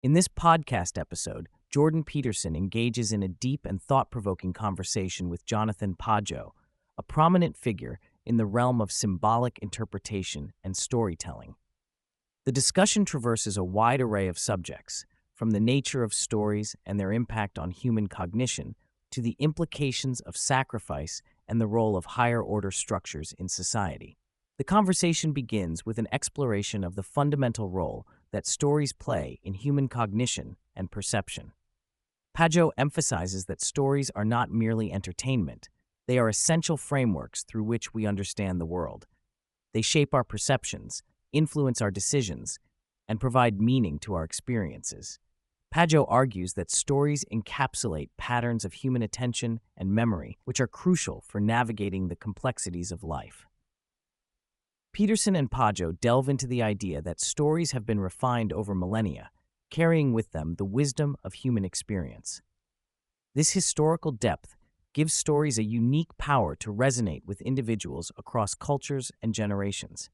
In this podcast episode, Jordan Peterson engages in a deep and thought-provoking conversation with Jonathan Pageau, a prominent figure in the realm of symbolic interpretation and storytelling. The discussion traverses a wide array of subjects, from the nature of stories and their impact on human cognition to the implications of sacrifice and the role of higher-order structures in society. The conversation begins with an exploration of the fundamental role that stories play in human cognition and perception. Pageau emphasizes that stories are not merely entertainment, they are essential frameworks through which we understand the world. They shape our perceptions, influence our decisions, and provide meaning to our experiences. Pageau argues that stories encapsulate patterns of human attention and memory, which are crucial for navigating the complexities of life. Peterson and Pageau delve into the idea that stories have been refined over millennia, carrying with them the wisdom of human experience. This historical depth gives stories a unique power to resonate with individuals across cultures and generations.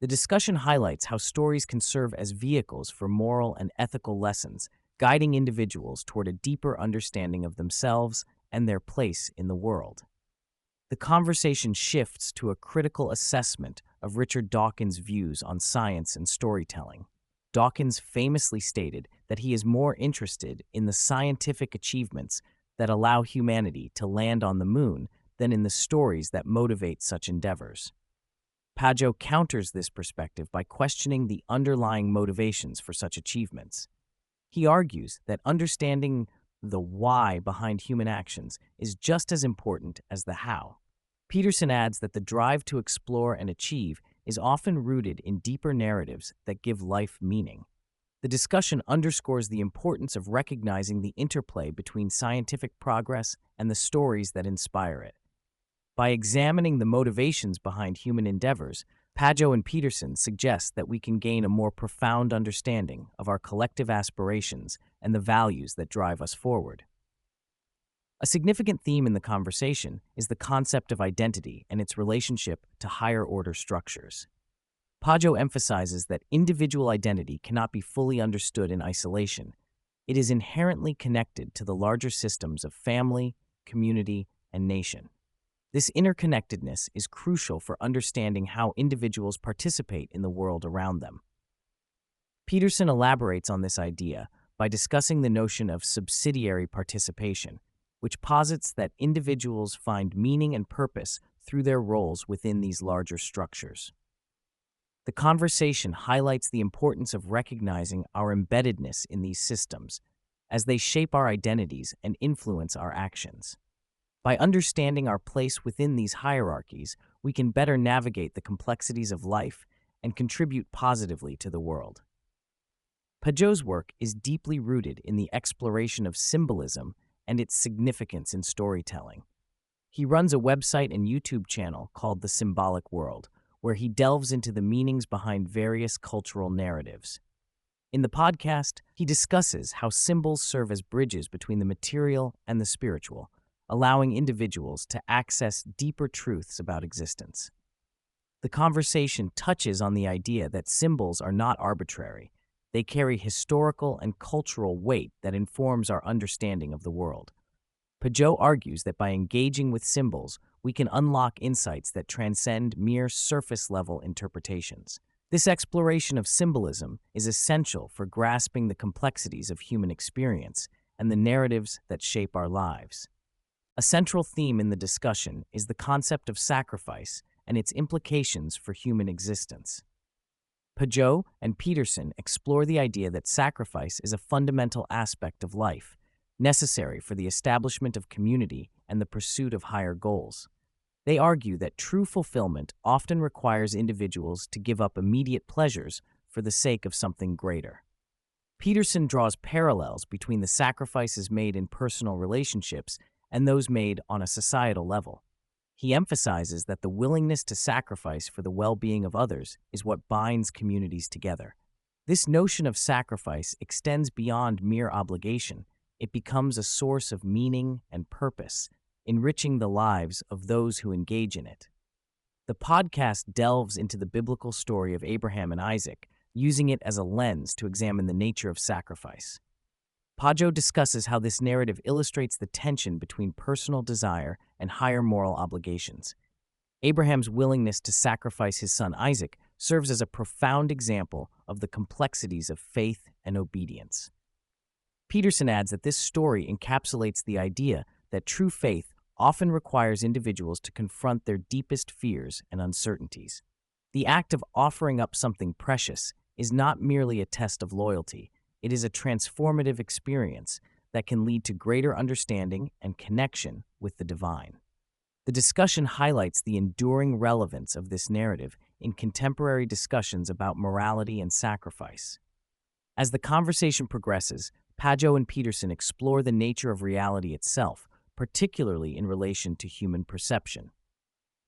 The discussion highlights how stories can serve as vehicles for moral and ethical lessons, guiding individuals toward a deeper understanding of themselves and their place in the world. The conversation shifts to a critical assessment of Richard Dawkins' views on science and storytelling. Dawkins famously stated that he is more interested in the scientific achievements that allow humanity to land on the moon than in the stories that motivate such endeavors. Pageau counters this perspective by questioning the underlying motivations for such achievements. He argues that understanding the why behind human actions is just as important as the how. Peterson adds that the drive to explore and achieve is often rooted in deeper narratives that give life meaning. The discussion underscores the importance of recognizing the interplay between scientific progress and the stories that inspire it. By examining the motivations behind human endeavors, Pageau and Peterson suggest that we can gain a more profound understanding of our collective aspirations and the values that drive us forward. A significant theme in the conversation is the concept of identity and its relationship to higher-order structures. Pageau emphasizes that individual identity cannot be fully understood in isolation. It is inherently connected to the larger systems of family, community, and nation. This interconnectedness is crucial for understanding how individuals participate in the world around them. Peterson elaborates on this idea by discussing the notion of subsidiary participation, which posits that individuals find meaning and purpose through their roles within these larger structures. The conversation highlights the importance of recognizing our embeddedness in these systems, as they shape our identities and influence our actions. By understanding our place within these hierarchies, we can better navigate the complexities of life and contribute positively to the world. Pageau's work is deeply rooted in the exploration of symbolism and its significance in storytelling. He runs a website and YouTube channel called the Symbolic World, where he delves into the meanings behind various cultural narratives. In the podcast, he discusses how symbols serve as bridges between the material and the spiritual, allowing individuals to access deeper truths about existence. The conversation touches on the idea that symbols are not arbitrary. They carry historical and cultural weight that informs our understanding of the world. Pageau argues that by engaging with symbols, we can unlock insights that transcend mere surface-level interpretations. This exploration of symbolism is essential for grasping the complexities of human experience and the narratives that shape our lives. A central theme in the discussion is the concept of sacrifice and its implications for human existence. Pageau and Peterson explore the idea that sacrifice is a fundamental aspect of life, necessary for the establishment of community and the pursuit of higher goals. They argue that true fulfillment often requires individuals to give up immediate pleasures for the sake of something greater. Peterson draws parallels between the sacrifices made in personal relationships and those made on a societal level. He emphasizes that the willingness to sacrifice for the well-being of others is what binds communities together. This notion of sacrifice extends beyond mere obligation. It becomes a source of meaning and purpose, enriching the lives of those who engage in it. The podcast delves into the biblical story of Abraham and Isaac, using it as a lens to examine the nature of sacrifice. Pageau discusses how this narrative illustrates the tension between personal desire and higher moral obligations. Abraham's willingness to sacrifice his son Isaac serves as a profound example of the complexities of faith and obedience. Peterson adds that this story encapsulates the idea that true faith often requires individuals to confront their deepest fears and uncertainties. The act of offering up something precious is not merely a test of loyalty, it is a transformative experience that can lead to greater understanding and connection with the divine. The discussion highlights the enduring relevance of this narrative in contemporary discussions about morality and sacrifice. As the conversation progresses, Pageau and Peterson explore the nature of reality itself, particularly in relation to human perception.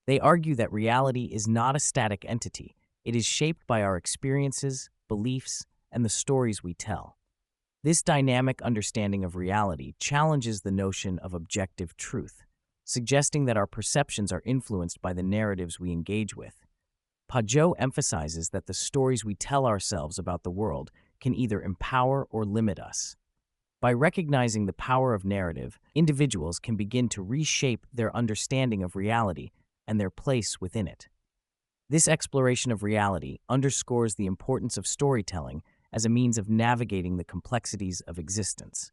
They argue that reality is not a static entity. It is shaped by our experiences, beliefs, and the stories we tell. This dynamic understanding of reality challenges the notion of objective truth, suggesting that our perceptions are influenced by the narratives we engage with. Pageau emphasizes that the stories we tell ourselves about the world can either empower or limit us. By recognizing the power of narrative, individuals can begin to reshape their understanding of reality and their place within it. This exploration of reality underscores the importance of storytelling as a means of navigating the complexities of existence.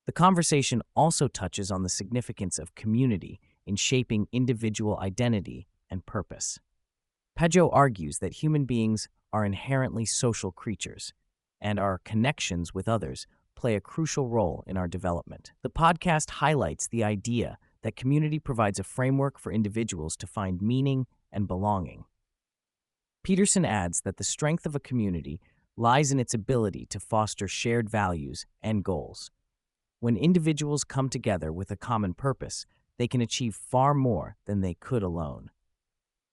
The conversation also touches on the significance of community in shaping individual identity and purpose. Pageau argues that human beings are inherently social creatures, and our connections with others play a crucial role in our development. The podcast highlights the idea that community provides a framework for individuals to find meaning and belonging. Peterson adds that the strength of a community lies in its ability to foster shared values and goals. When individuals come together with a common purpose, they can achieve far more than they could alone.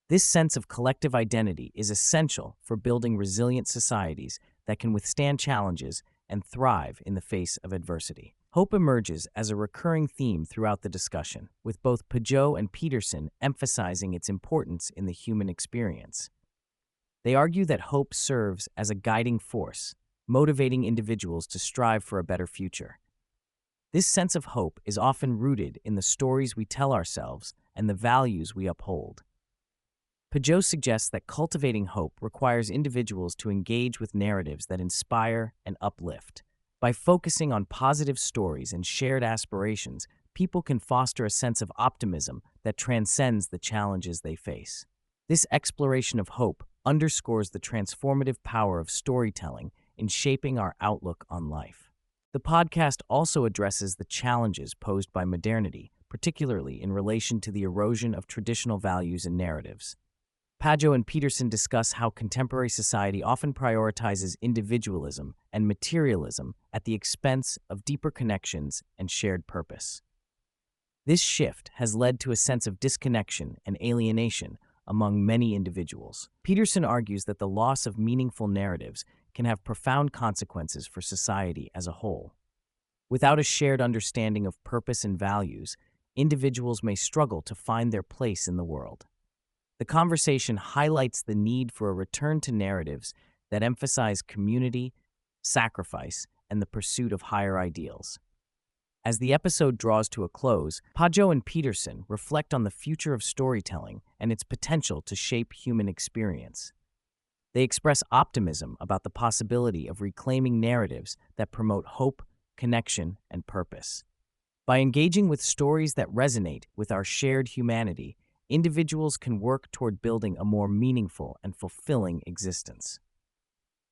This sense of collective identity is essential for building resilient societies that can withstand challenges and thrive in the face of adversity. Hope emerges as a recurring theme throughout the discussion, with both Pageau and Peterson emphasizing its importance in the human experience. They argue that hope serves as a guiding force, motivating individuals to strive for a better future. This sense of hope is often rooted in the stories we tell ourselves and the values we uphold. Pageau suggests that cultivating hope requires individuals to engage with narratives that inspire and uplift. By focusing on positive stories and shared aspirations, people can foster a sense of optimism that transcends the challenges they face. This exploration of hope underscores the transformative power of storytelling in shaping our outlook on life. The podcast also addresses the challenges posed by modernity, particularly in relation to the erosion of traditional values and narratives. Pageau and Peterson discuss how contemporary society often prioritizes individualism and materialism at the expense of deeper connections and shared purpose. This shift has led to a sense of disconnection and alienation among many individuals. Peterson argues that the loss of meaningful narratives can have profound consequences for society as a whole. Without a shared understanding of purpose and values, individuals may struggle to find their place in the world. The conversation highlights the need for a return to narratives that emphasize community, sacrifice, and the pursuit of higher ideals. As the episode draws to a close, Pageau and Peterson reflect on the future of storytelling and its potential to shape human experience. They express optimism about the possibility of reclaiming narratives that promote hope, connection, and purpose. By engaging with stories that resonate with our shared humanity, individuals can work toward building a more meaningful and fulfilling existence.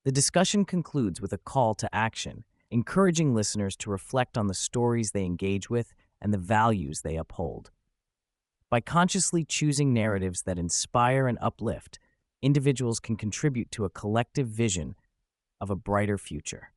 The discussion concludes with a call to action, encouraging listeners to reflect on the stories they engage with and the values they uphold. By consciously choosing narratives that inspire and uplift, individuals can contribute to a collective vision of a brighter future.